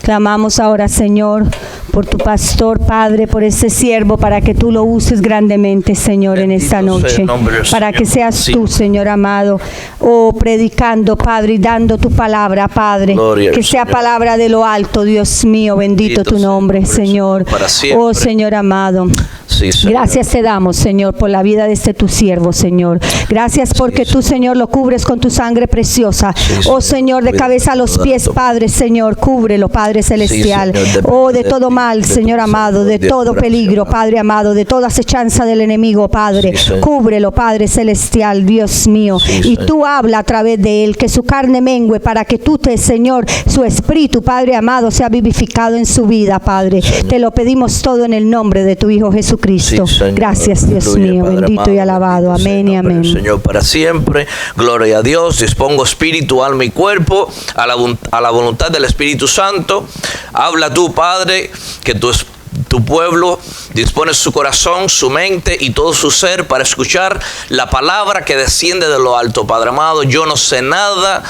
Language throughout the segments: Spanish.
Clamamos ahora, Señor, por tu pastor, Padre, por ese siervo, para que tú lo uses grandemente, Señor, en esta noche. Para que seas tú, Señor amado, predicando, Padre, y dando tu palabra, Padre. Que sea palabra de lo alto, Dios mío, bendito tu nombre, Señor. Oh, Señor amado. Sí, gracias te damos, Señor, por la vida de este tu siervo, Señor. Gracias porque tú, Señor, lo cubres con tu sangre preciosa. Oh, Señor, de cabeza a los pies, Padre, Señor, cúbrelo, Padre celestial. Oh, de todo mal, Señor amado, de todo peligro, Padre amado, de toda acechanza del enemigo, Padre. Cúbrelo, Padre celestial, Dios mío. Y tú habla a través de él, que su carne mengue, para que tú Señor, su espíritu, Padre amado, sea vivificado en su vida, Padre. Te lo pedimos todo en el nombre de tu Hijo Jesucristo. Gracias, Dios mío, bendito y alabado. Amén y amén. Señor, para siempre. Gloria a Dios. Dispongo espíritu, alma y cuerpo a la voluntad del Espíritu Santo. Habla tú, Padre, que tu pueblo dispone su corazón, su mente y todo su ser para escuchar la palabra que desciende de lo alto, Padre amado. Yo no sé nada.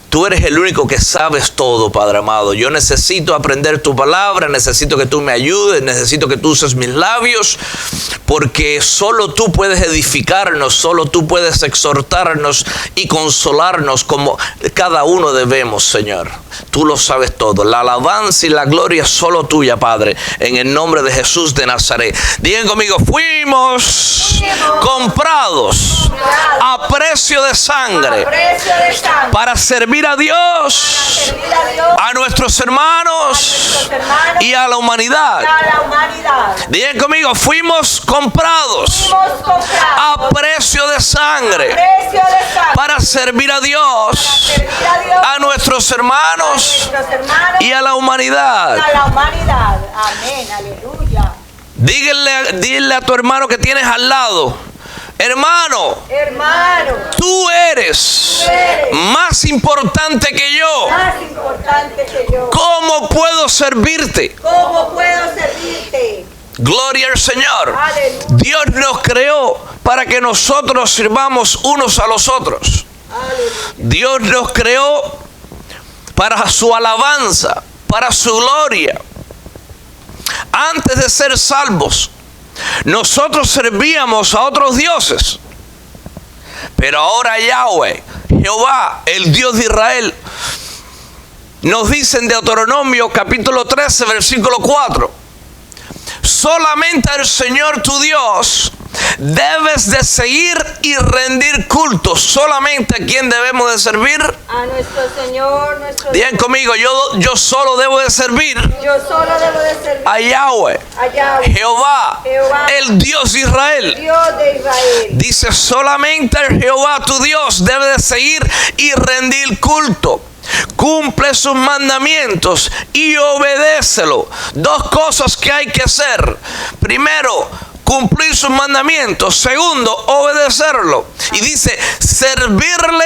Tú eres el único que sabes todo, Padre amado. Yo necesito aprender tu palabra, necesito que tú me ayudes, necesito que tú uses mis labios, porque solo tú puedes edificarnos, solo tú puedes exhortarnos y consolarnos como cada uno debemos, Señor. Tú lo sabes todo. La alabanza y la gloria es solo tuya, Padre, en el nombre de Jesús de Nazaret. Digan conmigo, fuimos comprados a precio de sangre para servir a Dios, a nuestros hermanos y a la humanidad. Digan conmigo, fuimos comprados a precio de sangre para servir a Dios, a nuestros hermanos y a la humanidad. Amén, aleluya. Dile a tu hermano que tienes al lado, hermano, tú eres más importante que yo. ¿Cómo puedo servirte? Gloria al Señor. Aleluya. Dios nos creó para que nosotros sirvamos unos a los otros. Aleluya. Dios nos creó para su alabanza, para su gloria. Antes de ser salvos, nosotros servíamos a otros dioses, pero ahora Yahweh, Jehová, el Dios de Israel, nos dice en Deuteronomio capítulo 13, versículo 4, solamente al Señor tu Dios debes de seguir y rendir culto. Solamente a quien debemos de servir. A nuestro Señor, nuestro Digan conmigo, yo solo debo de servir. Yo solo debo de servir A Yahweh, Jehová, el Dios de Israel. Dios de Israel. Dice, solamente al Jehová tu Dios debe de seguir y rendir culto. Cumple sus mandamientos y obedécelo. Dos cosas que hay que hacer. Primero, cumplir sus mandamientos. Segundo, obedecerlo. Y dice, servirle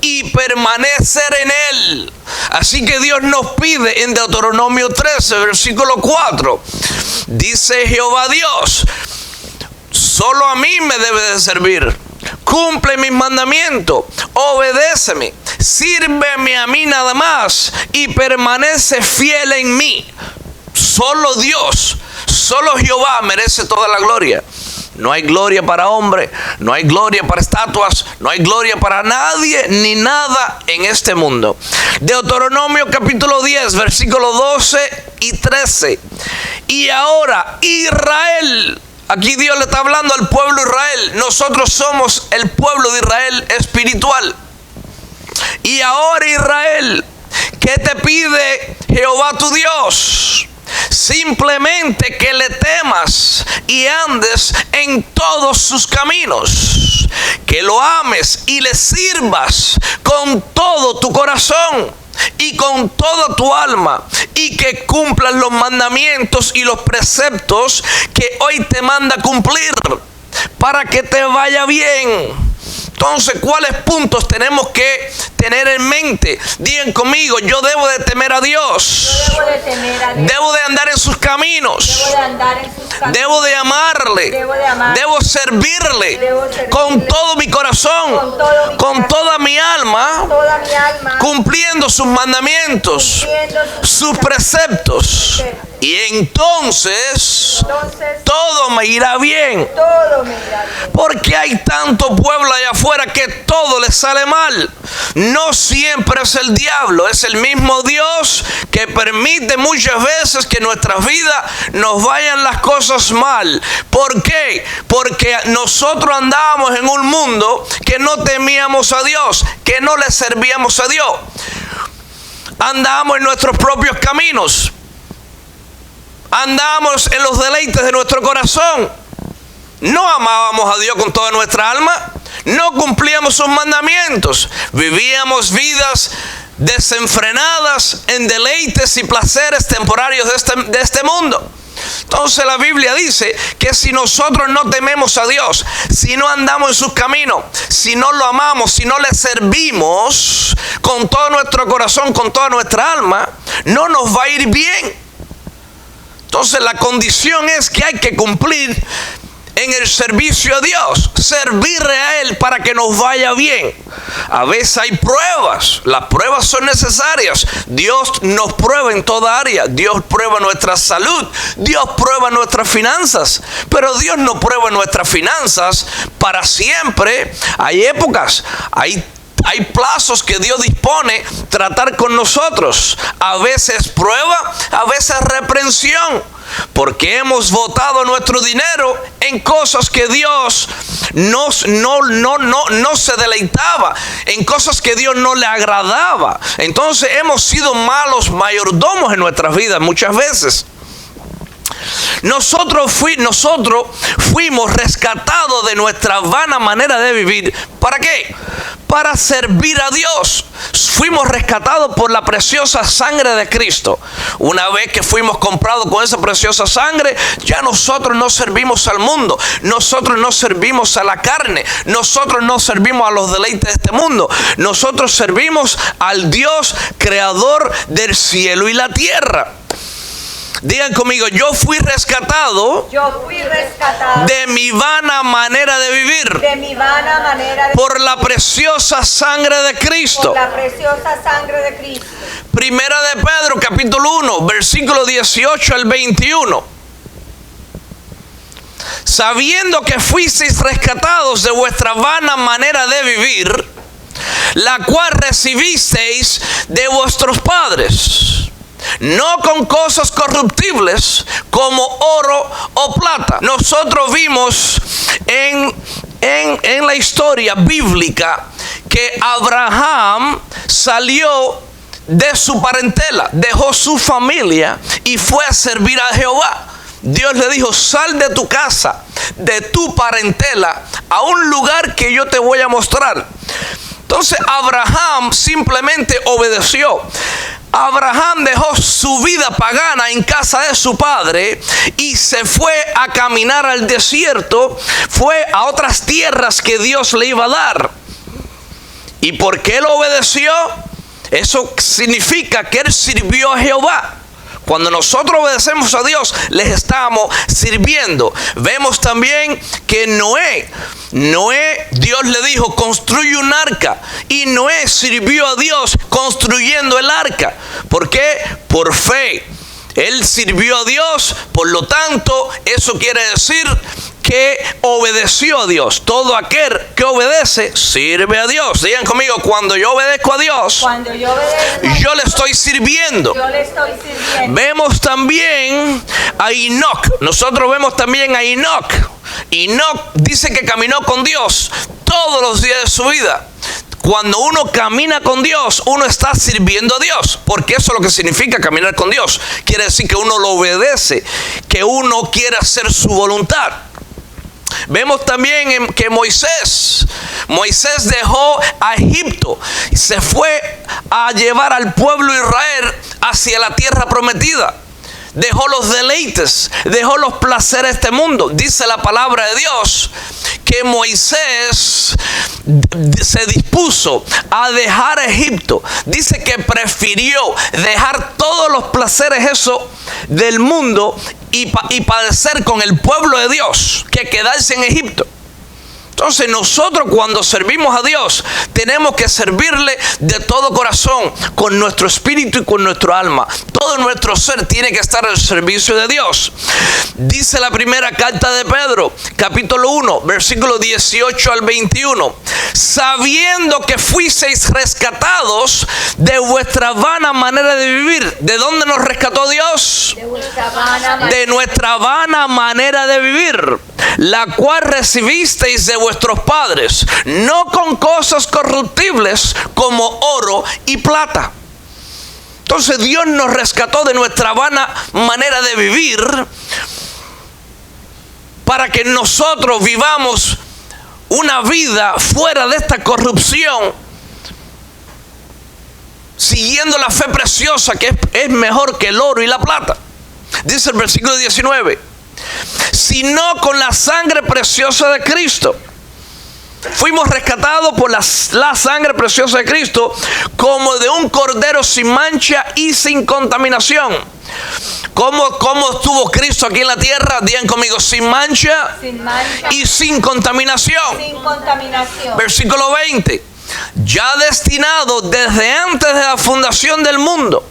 y permanecer en él. Así que Dios nos pide en Deuteronomio 13, versículo 4. Dice Jehová Dios, solo a mí me debe de servir. Cumple mis mandamientos, obedéceme, sírveme a mí nada más y permanece fiel en mí. Solo Dios, solo Jehová merece toda la gloria. No hay gloria para hombre, no hay gloria para estatuas, no hay gloria para nadie ni nada en este mundo. Deuteronomio capítulo 10, versículos 12 y 13. Y ahora Israel, aquí Dios le está hablando al pueblo de Israel. Nosotros somos el pueblo de Israel espiritual. Y ahora Israel, ¿qué te pide Jehová tu Dios? Simplemente que le temas y andes en todos sus caminos, que lo ames y le sirvas con todo tu corazón y con toda tu alma, y que cumplas los mandamientos y los preceptos que hoy te manda cumplir, para que te vaya bien, Entonces, ¿cuáles puntos tenemos que tener en mente? Digan conmigo, yo debo de temer a Dios. Yo debo de temer a Dios. Debo de andar en sus caminos. Debo de andar en sus caminos. Debo de amarle. Debo de amarle. Debo servirle. Debo servirle. Con todo mi corazón. Con todo mi Con corazón. toda mi alma. Toda mi alma. Cumpliendo sus mandamientos. Cumpliendo Sus preceptos. Y entonces todo me irá bien. Todo me irá bien. Porque hay tanto pueblo allá afuera que todo le sale mal. No siempre es el diablo, es el mismo Dios que permite muchas veces que en nuestras vidas nos vayan las cosas mal. ¿Por qué? Porque nosotros andábamos en un mundo que no temíamos a Dios, que no le servíamos a Dios. Andábamos en nuestros propios caminos. Andábamos en los deleites de nuestro corazón. No amábamos a Dios con toda nuestra alma. No cumplíamos sus mandamientos. Vivíamos vidas desenfrenadas en deleites y placeres temporarios de este mundo. Entonces la Biblia dice que si nosotros no tememos a Dios, si no andamos en sus caminos, si no lo amamos, si no le servimos con todo nuestro corazón, con toda nuestra alma, no nos va a ir bien. Entonces la condición es que hay que cumplir en el servicio a Dios, servirle a Él para que nos vaya bien. A veces hay pruebas, las pruebas son necesarias. Dios nos prueba en toda área. Dios prueba nuestra salud, Dios prueba nuestras finanzas, pero Dios no prueba nuestras finanzas para siempre. Hay épocas, hay plazos que Dios dispone tratar con nosotros. A veces prueba, a veces reprensión, porque hemos botado nuestro dinero en cosas que Dios no se deleitaba, en cosas que Dios no le agradaba. Entonces hemos sido malos mayordomos en nuestras vidas muchas veces. Nosotros fuimos rescatados de nuestra vana manera de vivir. ¿Para qué? Para servir a Dios. Fuimos rescatados por la preciosa sangre de Cristo. Una vez que fuimos comprados con esa preciosa sangre, ya nosotros no servimos al mundo. Nosotros no servimos a la carne. Nosotros no servimos a los deleites de este mundo. Nosotros servimos al Dios creador del cielo y la tierra. Digan conmigo, yo fui rescatado de mi vana manera de vivir por la preciosa sangre de Cristo. Primera de Pedro, capítulo 1, versículo 18 al 21. Sabiendo que fuisteis rescatados de vuestra vana manera de vivir, la cual recibisteis de vuestros padres, no con cosas corruptibles como oro o plata. Nosotros vimos en la historia bíblica que Abraham salió de su parentela, dejó su familia y fue a servir a Jehová. Dios le dijo, sal de tu casa, de tu parentela, a un lugar que yo te voy a mostrar. Entonces Abraham simplemente obedeció. Abraham dejó su vida pagana en casa de su padre y se fue a caminar al desierto, fue a otras tierras que Dios le iba a dar. ¿Y por qué él obedeció? Eso significa que él sirvió a Jehová. Cuando nosotros obedecemos a Dios, les estamos sirviendo. Vemos también que Noé, Dios le dijo, construye un arca. Y Noé sirvió a Dios construyendo el arca. ¿Por qué? Por fe. Él sirvió a Dios, por lo tanto, eso quiere decir que obedeció a Dios. Todo aquel que obedece, sirve a Dios. Digan conmigo, cuando yo obedezco a Dios, yo le estoy sirviendo. Vemos también a Enoch. Nosotros vemos también a Enoch. Enoch dice que caminó con Dios todos los días de su vida. Cuando uno camina con Dios, uno está sirviendo a Dios, porque eso es lo que significa caminar con Dios. Quiere decir que uno lo obedece, que uno quiere hacer su voluntad. Vemos también que Moisés dejó a Egipto y se fue a llevar al pueblo de Israel hacia la tierra prometida. Dejó los deleites, dejó los placeres de este mundo. Dice la palabra de Dios que que Moisés se dispuso a dejar Egipto, dice que prefirió dejar todos los placeres eso del mundo y padecer con el pueblo de Dios que quedarse en Egipto. Entonces nosotros cuando servimos a Dios tenemos que servirle de todo corazón, con nuestro espíritu y con nuestro alma. Todo nuestro ser tiene que estar al servicio de Dios. Dice la primera carta de Pedro, capítulo 1, versículo 18 al 21. Sabiendo que fuisteis rescatados de vuestra vana manera de vivir. ¿De dónde nos rescató Dios? De nuestra vana manera de vivir, la cual recibisteis de vuestros padres, no con cosas corruptibles como oro y plata. Entonces Dios nos rescató de nuestra vana manera de vivir para que nosotros vivamos una vida fuera de esta corrupción, siguiendo la fe preciosa que es mejor que el oro y la plata. Dice el versículo 19, sino con la sangre preciosa de Cristo. Fuimos rescatados por la sangre preciosa de Cristo, como de un cordero sin mancha y sin contaminación. ¿Cómo estuvo Cristo aquí en la tierra? Digan conmigo, sin mancha y sin contaminación. Versículo 20. Ya destinado desde antes de la fundación del mundo,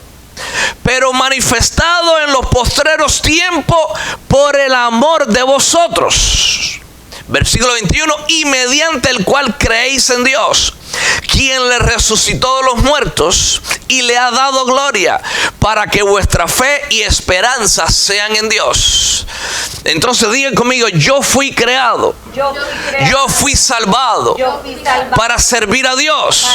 pero manifestado en los postreros tiempos por el amor de vosotros. Versículo 21, y mediante el cual creéis en Dios, quien le resucitó de los muertos y le ha dado gloria, para que vuestra fe y esperanza sean en Dios. Entonces digan conmigo, yo fui creado, yo fui salvado para servir a Dios.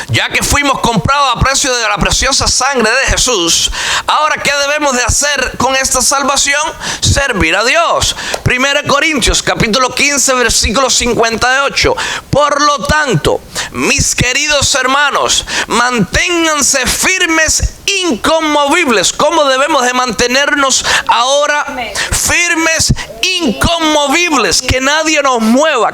Ya que fuimos comprados a precio de la preciosa sangre de Jesús, ahora ¿qué debemos de hacer con esta salvación? Servir a Dios. 1 Corintios capítulo 15 versículo 58. Por lo tanto, mis queridos hermanos, manténganse firmes, inconmovibles. ¿Cómo debemos de mantenernos ahora? Firmes, inconmovibles. Que nadie nos mueva,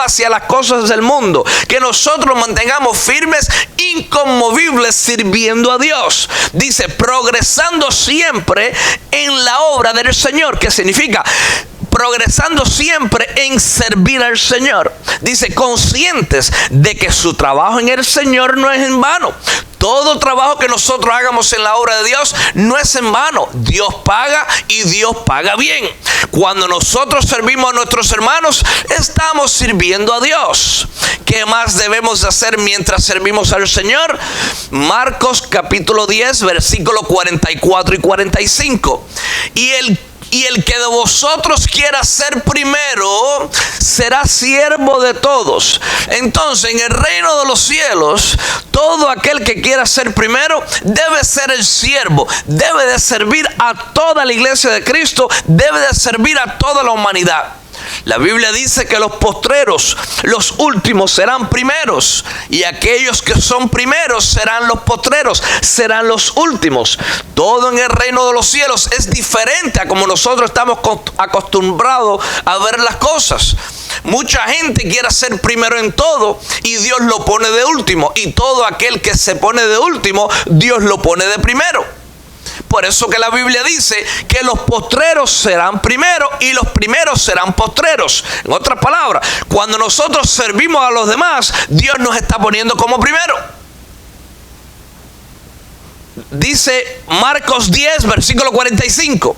hacia las cosas del mundo. Que nosotros mantengamos firmes, inconmovibles, sirviendo a Dios. Dice, progresando siempre en la obra del Señor. ¿Qué significa? Progresando siempre en servir al Señor. Dice, conscientes de que su trabajo en el Señor no es en vano. Todo trabajo que nosotros hagamos en la obra de Dios no es en vano. Dios paga y Dios paga bien. Cuando nosotros servimos a nuestros hermanos, estamos sirviendo a Dios. ¿Qué más debemos de hacer mientras servimos al Señor? Marcos capítulo 10, versículos 44 y 45. Y el que de vosotros quiera ser primero, será siervo de todos. Entonces, en el reino de los cielos, todo aquel que quiera ser primero, debe ser el siervo. Debe de servir a toda la iglesia de Cristo. Debe de servir a toda la humanidad. La Biblia dice que los postreros, los últimos serán primeros, y aquellos que son primeros serán los postreros, serán los últimos. Todo en el reino de los cielos es diferente a como nosotros estamos acostumbrados a ver las cosas. Mucha gente quiere ser primero en todo y Dios lo pone de último, y todo aquel que se pone de último, Dios lo pone de primero. Por eso que la Biblia dice que los postreros serán primeros y los primeros serán postreros. En otras palabras, cuando nosotros servimos a los demás, Dios nos está poniendo como primero. Dice Marcos 10, versículo 45.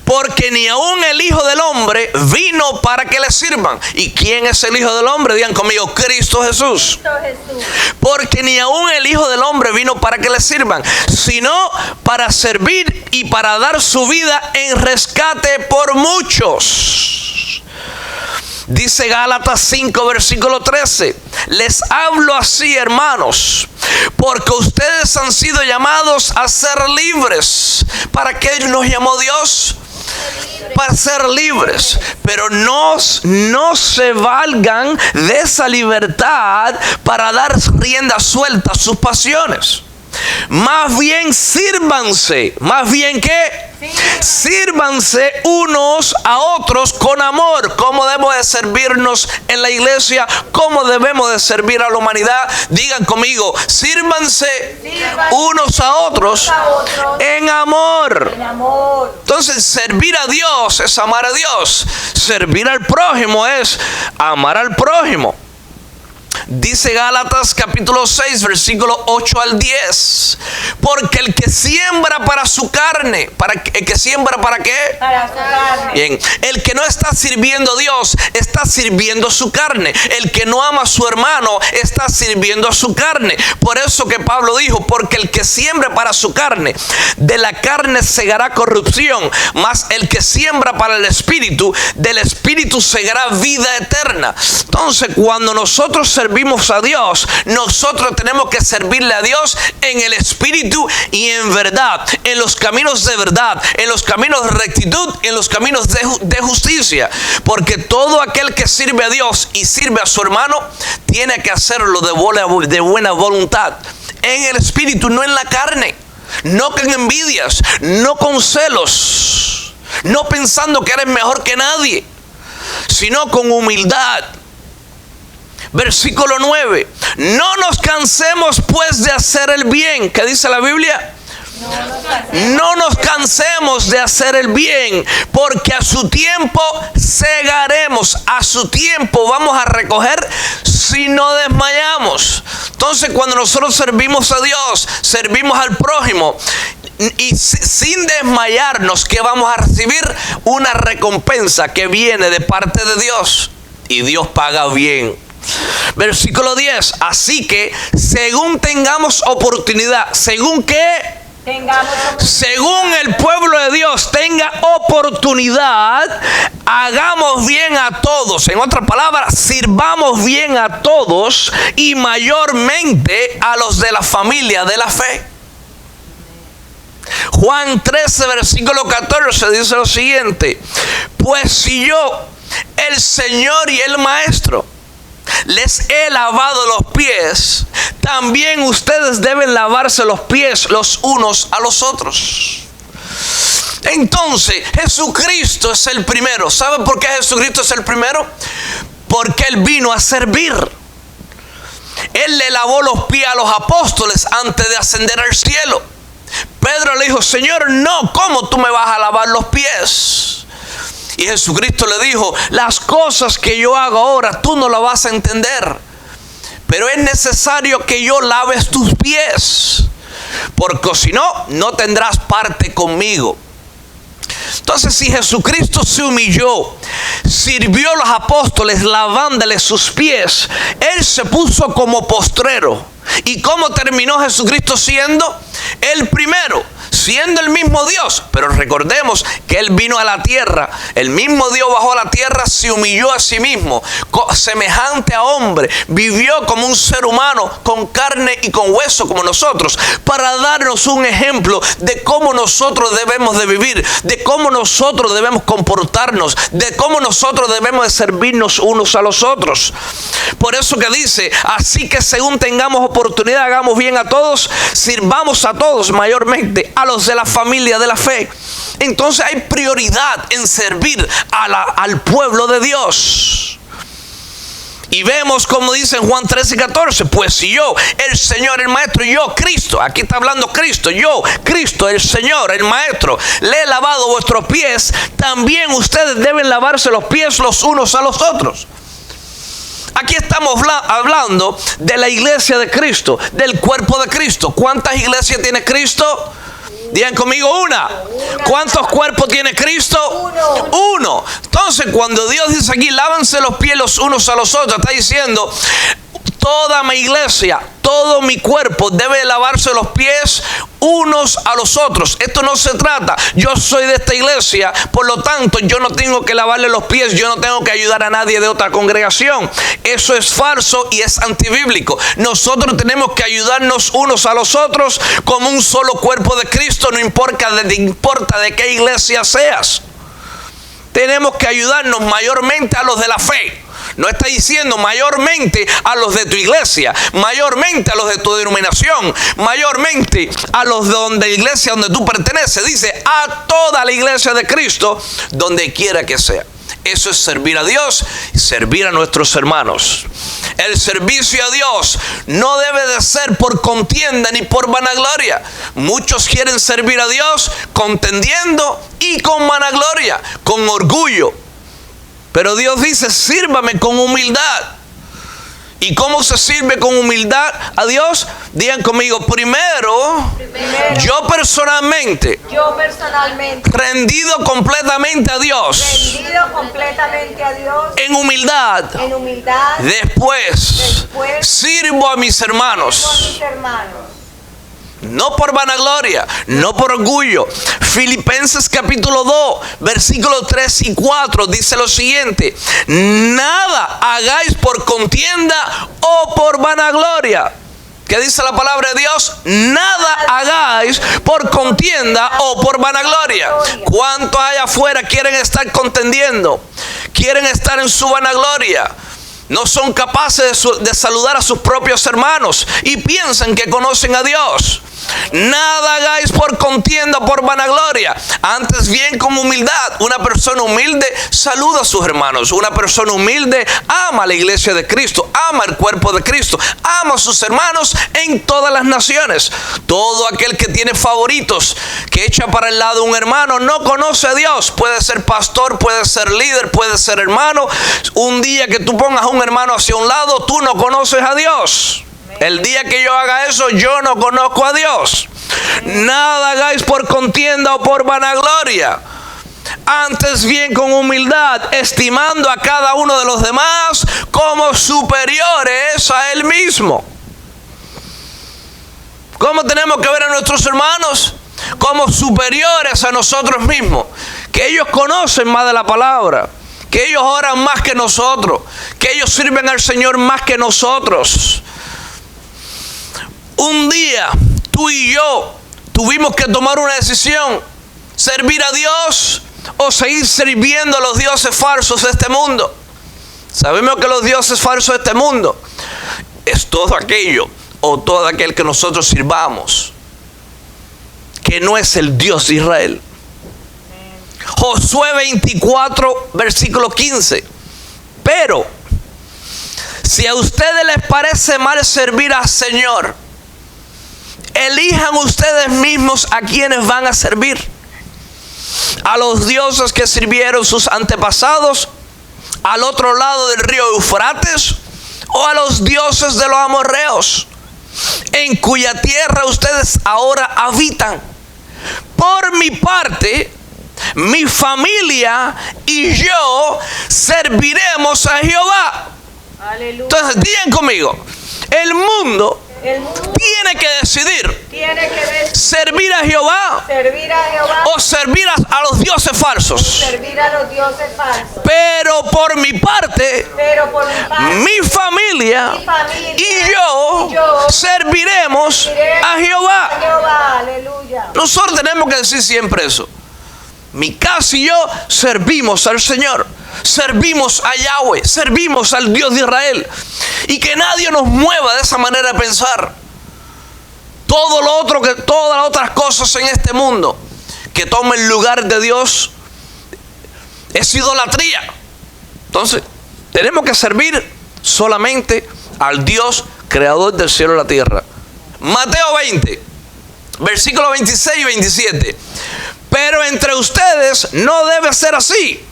Porque ni aun el Hijo del Hombre vino para que le sirvan. ¿Y quién es el Hijo del Hombre? Digan conmigo, Cristo Jesús. Porque ni aun el Hijo del Hombre vino para que le sirvan, sino para servir y para dar su vida en rescate por muchos. Dice Gálatas 5, versículo 13. Les hablo así, hermanos, porque ustedes han sido llamados a ser libres. ¿Para qué nos llamó Dios? Para ser libres. Pero no se valgan de esa libertad para dar rienda suelta a sus pasiones. Más bien sírvanse. ¿Más bien qué? Sírvanse unos a otros con amor. ¿Cómo debemos de servirnos en la iglesia? ¿Cómo debemos de servir a la humanidad? Digan conmigo, sírvanse unos a otros en amor. Entonces, servir a Dios es amar a Dios. Servir al prójimo es amar al prójimo. Dice Gálatas capítulo 6 versículo 8 al 10. Porque el que siembra para su carne, ¿el que siembra para qué? Para su carne. Bien, el que no está sirviendo a Dios está sirviendo su carne. El que no ama a su hermano está sirviendo a su carne. Por eso que Pablo dijo, porque el que siembra para su carne, de la carne segará corrupción, mas el que siembra para el espíritu, del espíritu segará vida eterna. Entonces, cuando nosotros servimos a Dios, nosotros tenemos que servirle a Dios en el espíritu y en verdad, en los caminos de verdad, en los caminos de rectitud, en los caminos de justicia. Porque todo aquel que sirve a Dios y sirve a su hermano tiene que hacerlo de buena voluntad, en el espíritu, no en la carne, no con envidias, no con celos, no pensando que eres mejor que nadie, sino con humildad. Versículo 9. No nos cansemos pues de hacer el bien. ¿Qué dice la Biblia? No nos cansemos de hacer el bien, porque a su tiempo segaremos. A su tiempo vamos a recoger si no desmayamos. Entonces, cuando nosotros servimos a Dios, servimos al prójimo, y sin desmayarnos, que vamos a recibir una recompensa que viene de parte de Dios. Y Dios paga bien. Versículo 10. Así que según tengamos oportunidad, ¿según qué? Según el pueblo de Dios tenga oportunidad, hagamos bien a todos. En otras palabras, sirvamos bien a todos, y mayormente a los de la familia de la fe. Juan 13 versículo 14 dice lo siguiente: pues si yo, el Señor y el Maestro, les he lavado los pies, también ustedes deben lavarse los pies los unos a los otros. Entonces, Jesucristo es el primero. ¿Sabe por qué Jesucristo es el primero? Porque Él vino a servir. Él le lavó los pies a los apóstoles antes de ascender al cielo. Pedro le dijo: Señor, no, ¿cómo tú me vas a lavar los pies? Y Jesucristo le dijo: las cosas que yo hago ahora tú no las vas a entender, pero es necesario que yo laves tus pies, porque si no, no tendrás parte conmigo. Entonces, si Jesucristo se humilló, sirvió a los apóstoles lavándoles sus pies, Él se puso como postrero. ¿Y cómo terminó Jesucristo siendo? El primero, siendo el mismo Dios. Pero recordemos que Él vino a la tierra. El mismo Dios bajó a la tierra, se humilló a sí mismo, semejante a hombre. Vivió como un ser humano, con carne y con hueso como nosotros, para darnos un ejemplo de cómo nosotros debemos de vivir, de cómo nosotros debemos comportarnos, de cómo nosotros debemos de servirnos unos a los otros. Por eso que dice: así que según tengamos oportunidad, hagamos bien a todos, sirvamos a todos, mayormente a los de la familia de la fe. Entonces hay prioridad en servir al pueblo de Dios. Y vemos como dice en Juan 13 y 14: pues si yo, el Señor, el Maestro, y yo, Cristo, aquí está hablando Cristo, yo, Cristo, el Señor, el Maestro, le he lavado vuestros pies, también ustedes deben lavarse los pies los unos a los otros. Aquí estamos hablando de la iglesia de Cristo, del cuerpo de Cristo. ¿Cuántas iglesias tiene Cristo? Digan conmigo: una. ¿Cuántos cuerpos tiene Cristo? Uno. Entonces, cuando Dios dice aquí: lávanse los pies los unos a los otros, está diciendo: toda mi iglesia, todo mi cuerpo debe lavarse los pies unos a los otros. Esto no se trata: yo soy de esta iglesia, por lo tanto yo no tengo que lavarle los pies, yo no tengo que ayudar a nadie de otra congregación. Eso es falso y es antibíblico. Nosotros tenemos que ayudarnos unos a los otros como un solo cuerpo de Cristo, no importa de qué iglesia seas. Tenemos que ayudarnos mayormente a los de la fe. No está diciendo mayormente a los de tu iglesia, mayormente a los de tu denominación, mayormente a los de la iglesia donde tú perteneces. Dice a toda la iglesia de Cristo, donde quiera que sea. Eso es servir a Dios y servir a nuestros hermanos. El servicio a Dios no debe de ser por contienda ni por vanagloria. Muchos quieren servir a Dios contendiendo y con vanagloria, con orgullo. Pero Dios dice, sírvame con humildad. ¿Y cómo se sirve con humildad a Dios? Digan conmigo, primero, yo personalmente, rendido completamente a Dios, en humildad, después sirvo a mis hermanos. No por vanagloria, no por orgullo. Filipenses capítulo 2, versículos 3 y 4 dice lo siguiente: nada hagáis por contienda o por vanagloria. ¿Qué dice la palabra de Dios? Nada hagáis por contienda o por vanagloria. ¿Cuántos allá afuera quieren estar contendiendo? Quieren estar en su vanagloria. No son capaces de saludar a sus propios hermanos y piensan que conocen a Dios. Nada hagáis por contienda o por vanagloria, antes bien con humildad. Una persona humilde saluda a sus hermanos. Una persona humilde ama a la iglesia de Cristo, ama el cuerpo de Cristo, ama a sus hermanos en todas las naciones. Todo aquel que tiene favoritos, que echa para el lado un hermano, no conoce a Dios. Puede ser pastor, puede ser líder, puede ser hermano. Un día que tú pongas a un hermano hacia un lado, tú no conoces a Dios. El día que yo haga eso, yo no conozco a Dios. Nada hagáis por contienda o por vanagloria, antes bien con humildad, estimando a cada uno de los demás como superiores a él mismo. ¿Cómo tenemos que ver a nuestros hermanos? Como superiores a nosotros mismos. Que ellos conocen más de la palabra, que ellos oran más que nosotros, que ellos sirven al Señor más que nosotros. Un día tú y yo tuvimos que tomar una decisión: servir a Dios o seguir sirviendo a los dioses falsos de este mundo. Sabemos que los dioses falsos de este mundo es todo aquello o todo aquel que nosotros sirvamos que no es el Dios de Israel. Josué 24 versículo 15: pero si a ustedes les parece mal servir al Señor, elijan ustedes mismos a quienes van a servir: a los dioses que sirvieron sus antepasados al otro lado del río Eufrates, o a los dioses de los amorreos, en cuya tierra ustedes ahora habitan. Por mi parte, mi familia y yo serviremos a Jehová. Aleluya. Entonces digan conmigo, el mundo tiene que decidir servir a Jehová o servir a los dioses falsos. Pero por mi parte, mi familia y yo serviremos a Jehová. Nosotros tenemos que decir siempre eso. Mi casa y yo servimos al Señor, servimos a Yahweh, servimos al Dios de Israel. Y que nadie nos mueva de esa manera de pensar. Todo lo otro, que todas las otras cosas en este mundo que tomen el lugar de Dios es idolatría. Entonces tenemos que servir solamente al Dios creador del cielo y la tierra. Mateo 20 versículos 26 y 27: pero entre ustedes no debe ser así.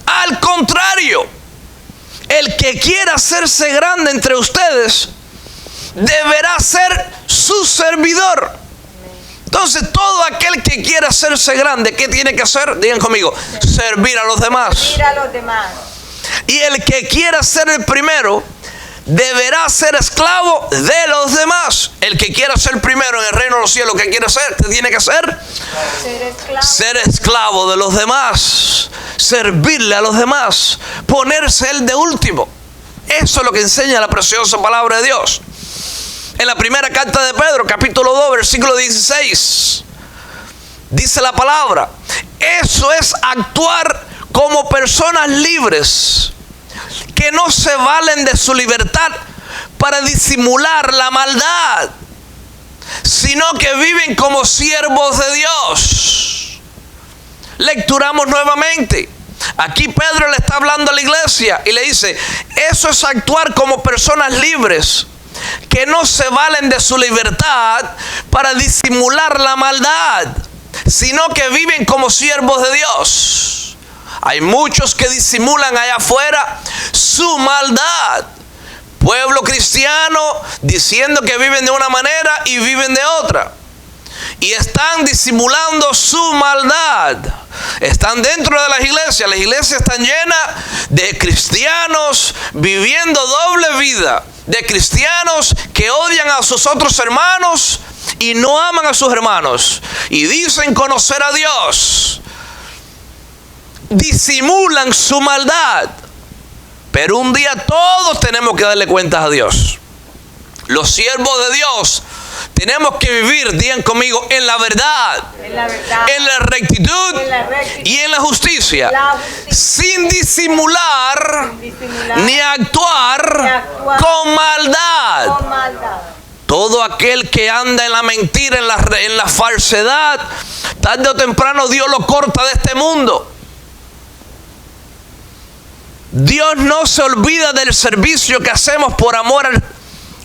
Al contrario, el que quiera hacerse grande entre ustedes deberá ser su servidor. Entonces, todo aquel que quiera hacerse grande, ¿qué tiene que hacer? Digan conmigo: servir a los demás. Y el que quiera ser el primero deberá ser esclavo de los demás. El que quiera ser primero en el reino de los cielos, ¿qué quiere hacer? ¿Qué tiene que hacer? Ser esclavo de los demás, servirle a los demás, ponerse él de último. Eso es lo que enseña la preciosa palabra de Dios. En la primera carta de Pedro, capítulo 2, versículo 16, dice la palabra: eso es actuar como personas libres que no se valen de su libertad para disimular la maldad, sino que viven como siervos de Dios. Lecturamos nuevamente. Aquí Pedro le está hablando a la iglesia y le dice, eso es actuar como personas libres, que no se valen de su libertad para disimular la maldad, sino que viven como siervos de Dios. Hay muchos que disimulan allá afuera su maldad. Pueblo cristiano diciendo que viven de una manera y viven de otra. Y están disimulando su maldad. Están dentro de las iglesias. Las iglesias están llenas de cristianos viviendo doble vida. De cristianos que odian a sus otros hermanos y no aman a sus hermanos. Y dicen conocer a Dios. Disimulan su maldad. Pero un día todos tenemos que darle cuentas a Dios. Los siervos de Dios tenemos que vivir, digan conmigo, en la verdad, en la rectitud, y en la justicia, sin disimular, ni actuar con maldad. Todo aquel que anda en la mentira, en la falsedad, tarde o temprano Dios lo corta de este mundo. Dios no se olvida del servicio que hacemos por amor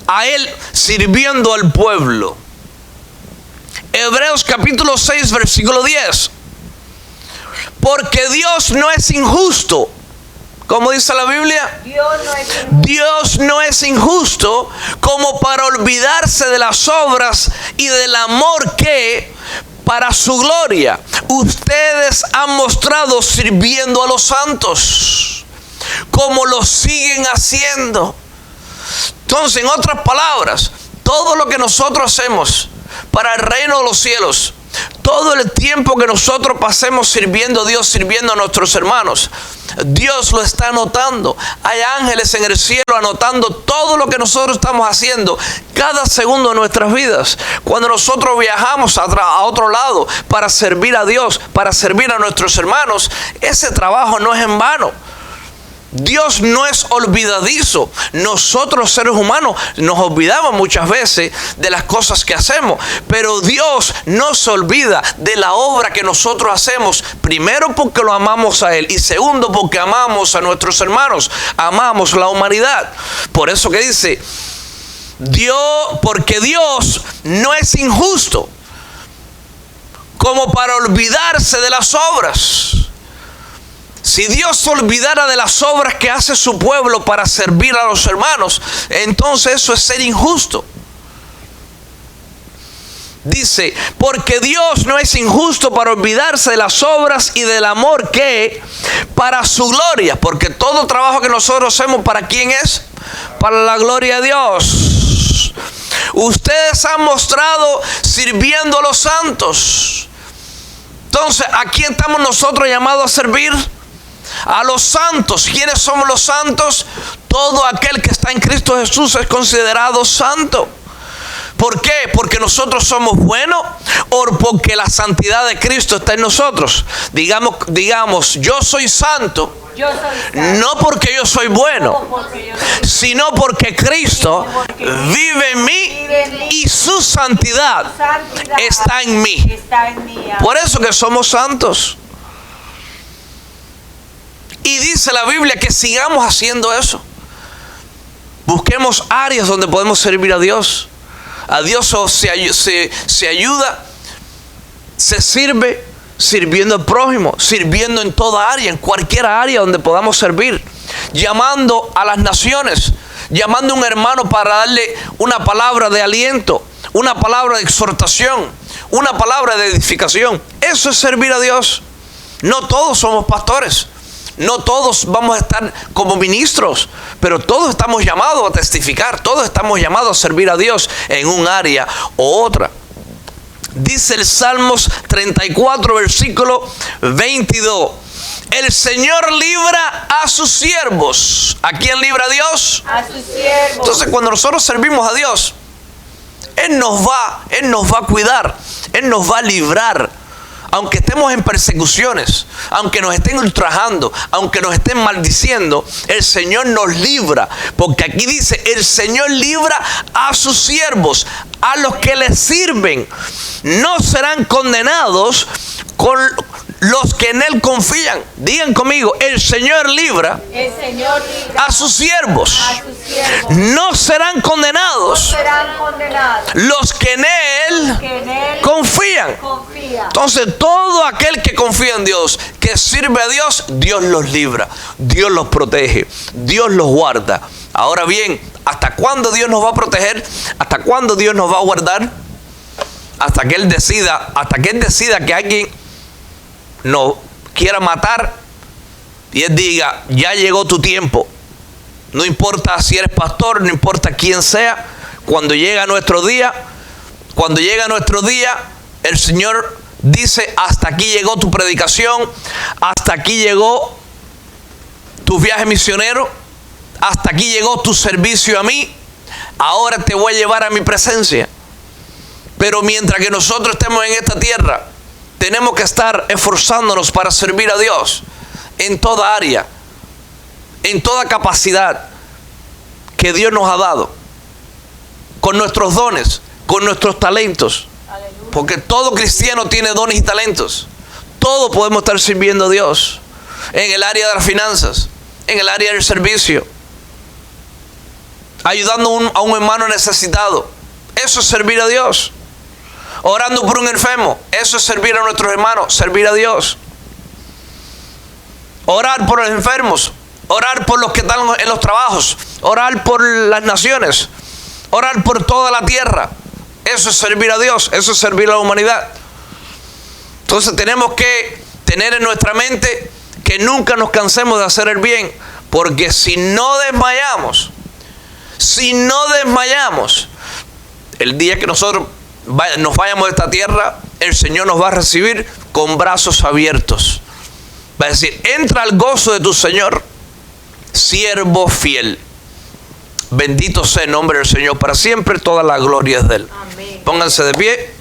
a Él, sirviendo al pueblo. Hebreos capítulo 6 versículo 10. Porque Dios no es injusto. ¿Cómo dice la Biblia? Dios no es injusto como para olvidarse de las obras y del amor que, para su gloria, ustedes han mostrado sirviendo a los santos, como lo siguen haciendo. Entonces, en otras palabras, todo lo que nosotros hacemos para el reino de los cielos, todo el tiempo que nosotros pasemos sirviendo a Dios, sirviendo a nuestros hermanos, Dios lo está anotando. Hay ángeles en el cielo anotando todo lo que nosotros estamos haciendo cada segundo de nuestras vidas. Cuando nosotros viajamos a otro lado para servir a Dios, para servir a nuestros hermanos, ese trabajo no es en vano. Dios no es olvidadizo. Nosotros seres humanos nos olvidamos muchas veces de las cosas que hacemos, pero Dios no se olvida de la obra que nosotros hacemos, primero porque lo amamos a Él y segundo porque amamos a nuestros hermanos, amamos la humanidad. Por eso que dice porque Dios no es injusto como para olvidarse de las obras. Si Dios se olvidara de las obras que hace su pueblo para servir a los hermanos, entonces eso es ser injusto. Dice, porque Dios no es injusto para olvidarse de las obras y del amor que, para su gloria, porque todo trabajo que nosotros hacemos, ¿para quién es? Para la gloria de Dios. Ustedes han mostrado sirviendo a los santos. Entonces, ¿a quién estamos nosotros llamados a servir? A los santos. ¿Quiénes somos los santos? Todo aquel que está en Cristo Jesús es considerado santo. ¿Por qué? ¿Porque nosotros somos buenos o porque la santidad de Cristo está en nosotros? Digamos, yo soy santo. No porque yo soy bueno, sino porque Cristo vive en mí y su santidad está en mí. Por eso que somos santos. Y dice la Biblia que sigamos haciendo eso. Busquemos áreas donde podemos servir a Dios. A Dios se ayuda, se sirve sirviendo al prójimo, sirviendo en toda área, en cualquier área donde podamos servir, llamando a las naciones, llamando a un hermano para darle una palabra de aliento, una palabra de exhortación, una palabra de edificación. Eso es servir a Dios. No todos somos pastores, no todos vamos a estar como ministros, pero todos estamos llamados a testificar, todos estamos llamados a servir a Dios en un área u otra. Dice el Salmos 34, versículo 22. El Señor libra a sus siervos. ¿A quién libra a Dios? A sus siervos. Entonces, cuando nosotros servimos a Dios, Él nos va a cuidar, Él nos va a librar aunque estemos en persecuciones, aunque nos estén ultrajando, aunque nos estén maldiciendo, el Señor nos libra. Porque aquí dice, el Señor libra a sus siervos, a los que les sirven. No serán condenados con los que en Él confían. Digan conmigo, el Señor libra a sus siervos. No serán condenados los que en Él confían. Entonces, todo aquel que confía en Dios, que sirve a Dios, Dios los libra, Dios los protege, Dios los guarda. Ahora bien, ¿hasta cuándo Dios nos va a proteger? ¿Hasta cuándo Dios nos va a guardar? Hasta que Él decida que alguien nos quiera matar y Él diga, ya llegó tu tiempo. No importa si eres pastor, no importa quién sea, cuando llega nuestro día, el Señor dice, hasta aquí llegó tu predicación, hasta aquí llegó tu viaje misionero, hasta aquí llegó tu servicio a mí, ahora te voy a llevar a mi presencia. Pero mientras que nosotros estemos en esta tierra, tenemos que estar esforzándonos para servir a Dios en toda área, en toda capacidad que Dios nos ha dado, con nuestros dones, con nuestros talentos. Porque todo cristiano tiene dones y talentos. Todos podemos estar sirviendo a Dios en el área de las finanzas, en el área del servicio, ayudando a un hermano necesitado. Eso es servir a Dios. Orando por un enfermo, eso es servir a nuestros hermanos, servir a Dios. Orar por los enfermos, orar por los que están en los trabajos, orar por las naciones, orar por toda la tierra. Eso es servir a Dios, eso es servir a la humanidad. Entonces tenemos que tener en nuestra mente que nunca nos cansemos de hacer el bien, porque si no desmayamos, el día que nosotros nos vayamos de esta tierra, el Señor nos va a recibir con brazos abiertos. Va a decir, entra al gozo de tu Señor, siervo fiel. Bendito sea el nombre del Señor para siempre, toda la gloria es de Él. Amén. Pónganse de pie.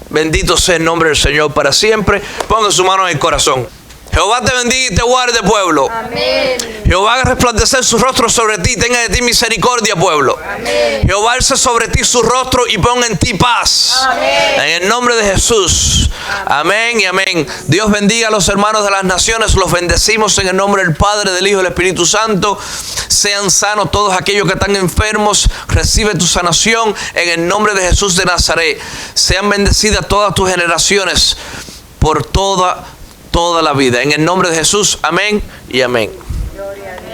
Bendito sea el nombre del Señor para siempre. Pongan su mano en el corazón. Jehová te bendiga y te guarde, pueblo. Amén. Jehová haga resplandecer su rostro sobre ti, tenga de ti misericordia, pueblo. Amén. Jehová alce sobre ti su rostro y ponga en ti paz. Amén. En el nombre de Jesús. Amén y amén. Dios bendiga a los hermanos de las naciones. Los bendecimos en el nombre del Padre, del Hijo y del Espíritu Santo. Sean sanos todos aquellos que están enfermos. Recibe tu sanación en el nombre de Jesús de Nazaret. Sean bendecidas todas tus generaciones por toda la vida. En el nombre de Jesús, amén y amén.